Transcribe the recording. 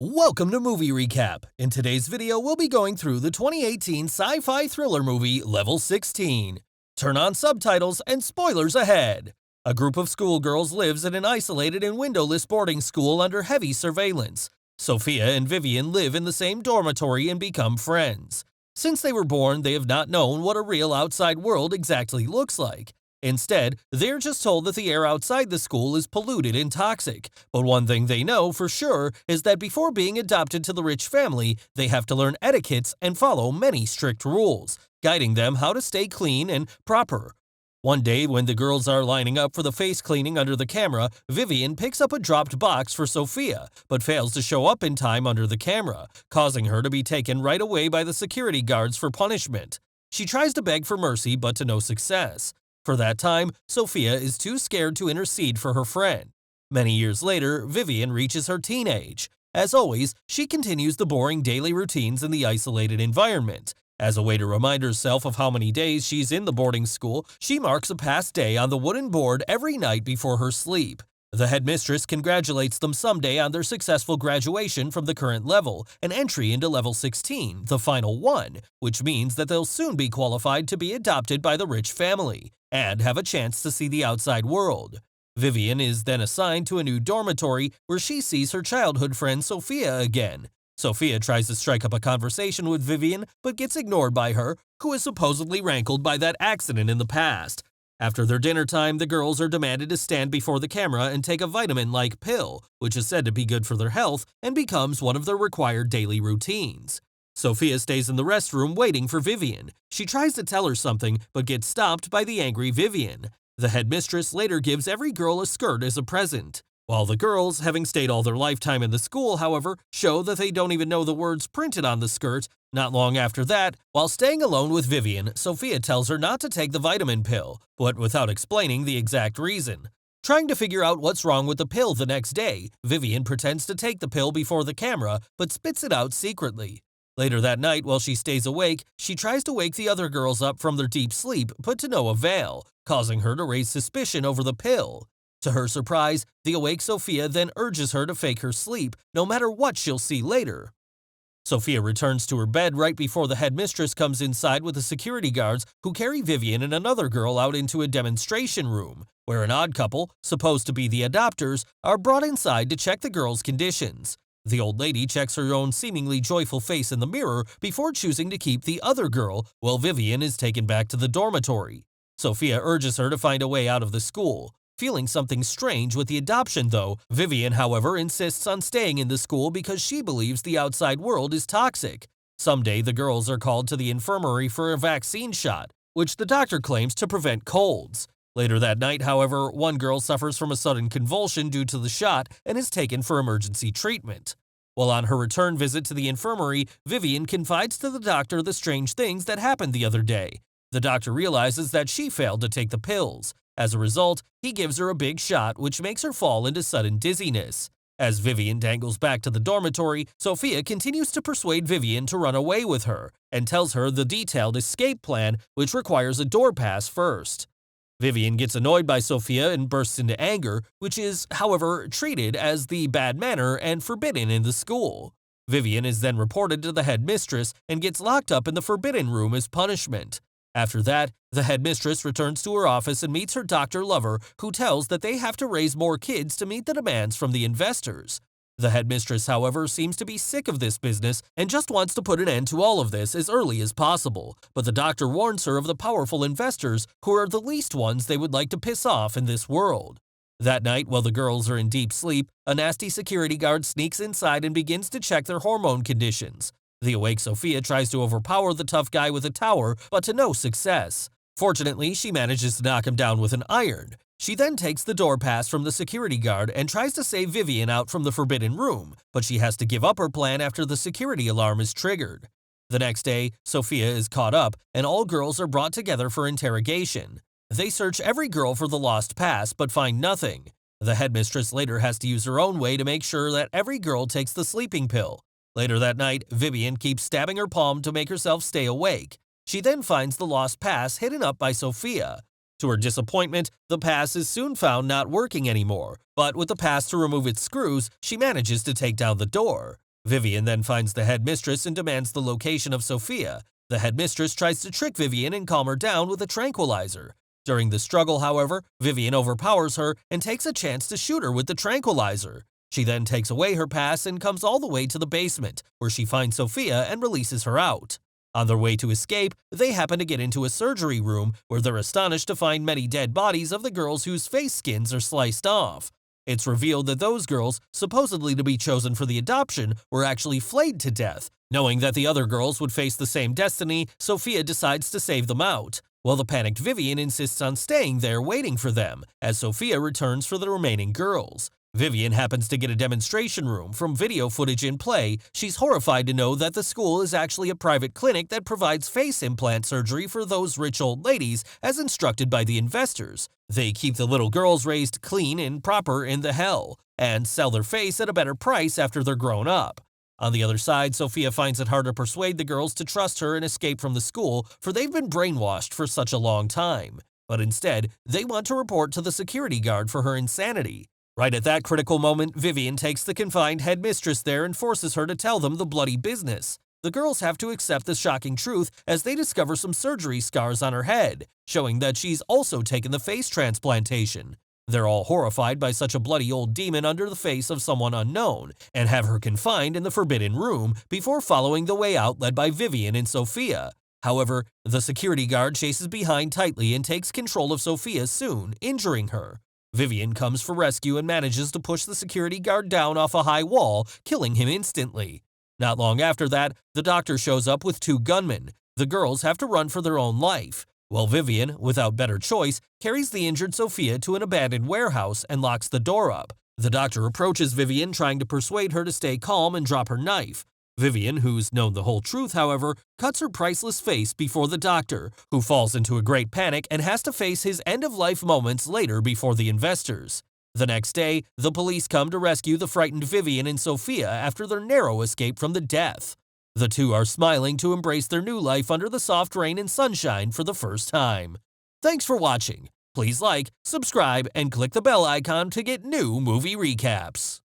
Welcome to Movie Recap. In today's video, we'll be going through the 2018 sci-fi thriller movie Level 16. Turn on subtitles and spoilers ahead. A group of schoolgirls lives in an isolated and windowless boarding school under heavy surveillance. Sophia and Vivian live in the same dormitory and become friends. Since they were born, they have not known what a real outside world exactly looks like. Instead, they're just told that the air outside the school is polluted and toxic, but one thing they know for sure is that before being adopted to the rich family, they have to learn etiquettes and follow many strict rules, guiding them how to stay clean and proper. One day, when the girls are lining up for the face cleaning under the camera, Vivian picks up a dropped box for Sophia, but fails to show up in time under the camera, causing her to be taken right away by the security guards for punishment. She tries to beg for mercy, but to no success. For that time, Sophia is too scared to intercede for her friend. Many years later, Vivian reaches her teenage. As always, she continues the boring daily routines in the isolated environment. As a way to remind herself of how many days she's in the boarding school, she marks a past day on the wooden board every night before her sleep. The headmistress congratulates them someday on their successful graduation from the current level and entry into level 16, the final one, which means that they'll soon be qualified to be adopted by the rich family and have a chance to see the outside world. Vivian is then assigned to a new dormitory where she sees her childhood friend Sophia again. Sophia tries to strike up a conversation with Vivian, but gets ignored by her, who is supposedly rankled by that accident in the past. After their dinner time, the girls are demanded to stand before the camera and take a vitamin-like pill, which is said to be good for their health and becomes one of their required daily routines. Sophia stays in the restroom waiting for Vivian. She tries to tell her something, but gets stopped by the angry Vivian. The headmistress later gives every girl a skirt as a present. While the girls, having stayed all their lifetime in the school, however, show that they don't even know the words printed on the skirt, not long after that, while staying alone with Vivian, Sophia tells her not to take the vitamin pill, but without explaining the exact reason. Trying to figure out what's wrong with the pill the next day, Vivian pretends to take the pill before the camera, but spits it out secretly. Later that night, while she stays awake, she tries to wake the other girls up from their deep sleep, but to no avail, causing her to raise suspicion over the pill. To her surprise, the awake Sophia then urges her to fake her sleep, no matter what she'll see later. Sophia returns to her bed right before the headmistress comes inside with the security guards who carry Vivian and another girl out into a demonstration room, where an odd couple, supposed to be the adopters, are brought inside to check the girls' conditions. The old lady checks her own seemingly joyful face in the mirror before choosing to keep the other girl, while Vivian is taken back to the dormitory. Sophia urges her to find a way out of the school. Feeling something strange with the adoption though, Vivian, however, insists on staying in the school because she believes the outside world is toxic. Someday, the girls are called to the infirmary for a vaccine shot, which the doctor claims to prevent colds. Later that night, however, one girl suffers from a sudden convulsion due to the shot and is taken for emergency treatment. While on her return visit to the infirmary, Vivian confides to the doctor the strange things that happened the other day. The doctor realizes that she failed to take the pills. As a result, he gives her a big shot, which makes her fall into sudden dizziness. As Vivian dangles back to the dormitory, Sophia continues to persuade Vivian to run away with her and tells her the detailed escape plan, which requires a door pass first. Vivian gets annoyed by Sophia and bursts into anger, which is, however, treated as the bad manner and forbidden in the school. Vivian is then reported to the headmistress and gets locked up in the forbidden room as punishment. After that, the headmistress returns to her office and meets her doctor lover, who tells that they have to raise more kids to meet the demands from the investors. The headmistress, however, seems to be sick of this business and just wants to put an end to all of this as early as possible, but the doctor warns her of the powerful investors who are the least ones they would like to piss off in this world. That night, while the girls are in deep sleep, a nasty security guard sneaks inside and begins to check their hormone conditions. The awake Sophia tries to overpower the tough guy with a tower, but to no success. Fortunately, she manages to knock him down with an iron. She then takes the door pass from the security guard and tries to save Vivian out from the forbidden room, but she has to give up her plan after the security alarm is triggered. The next day, Sophia is caught up, and all girls are brought together for interrogation. They search every girl for the lost pass, but find nothing. The headmistress later has to use her own way to make sure that every girl takes the sleeping pill. Later that night, Vivian keeps stabbing her palm to make herself stay awake. She then finds the lost pass hidden up by Sophia. To her disappointment, the pass is soon found not working anymore, but with the pass to remove its screws, she manages to take down the door. Vivian then finds the headmistress and demands the location of Sophia. The headmistress tries to trick Vivian and calm her down with a tranquilizer. During the struggle, however, Vivian overpowers her and takes a chance to shoot her with the tranquilizer. She then takes away her pass and comes all the way to the basement, where she finds Sophia and releases her out. On their way to escape, they happen to get into a surgery room where they're astonished to find many dead bodies of the girls whose face skins are sliced off. It's revealed that those girls, supposedly to be chosen for the adoption, were actually flayed to death. Knowing that the other girls would face the same destiny, Sophia decides to save them out, while the panicked Vivian insists on staying there waiting for them, as Sophia returns for the remaining girls. Vivian happens to get a demonstration room from video footage in play. She's horrified to know that the school is actually a private clinic that provides face implant surgery for those rich old ladies as instructed by the investors. They keep the little girls raised clean and proper in the hell, and sell their face at a better price after they're grown up. On the other side, Sophia finds it hard to persuade the girls to trust her and escape from the school, for they've been brainwashed for such a long time. But instead, they want to report to the security guard for her insanity. Right at that critical moment, Vivian takes the confined headmistress there and forces her to tell them the bloody business. The girls have to accept the shocking truth as they discover some surgery scars on her head, showing that she's also taken the face transplantation. They're all horrified by such a bloody old demon under the face of someone unknown, and have her confined in the forbidden room before following the way out led by Vivian and Sophia. However, the security guard chases behind tightly and takes control of Sophia soon, injuring her. Vivian comes for rescue and manages to push the security guard down off a high wall, killing him instantly. Not long after that, the doctor shows up with 2 gunmen. The girls have to run for their own life, while Vivian, without better choice, carries the injured Sophia to an abandoned warehouse and locks the door up. The doctor approaches Vivian, trying to persuade her to stay calm and drop her knife. Vivian, who's known the whole truth, however, cuts her priceless face before the doctor, who falls into a great panic and has to face his end-of-life moments later before the investors. The next day, the police come to rescue the frightened Vivian and Sophia after their narrow escape from the death. The two are smiling to embrace their new life under the soft rain and sunshine for the first time. Thanks for watching. Please like, subscribe, and click the bell icon to get new movie recaps.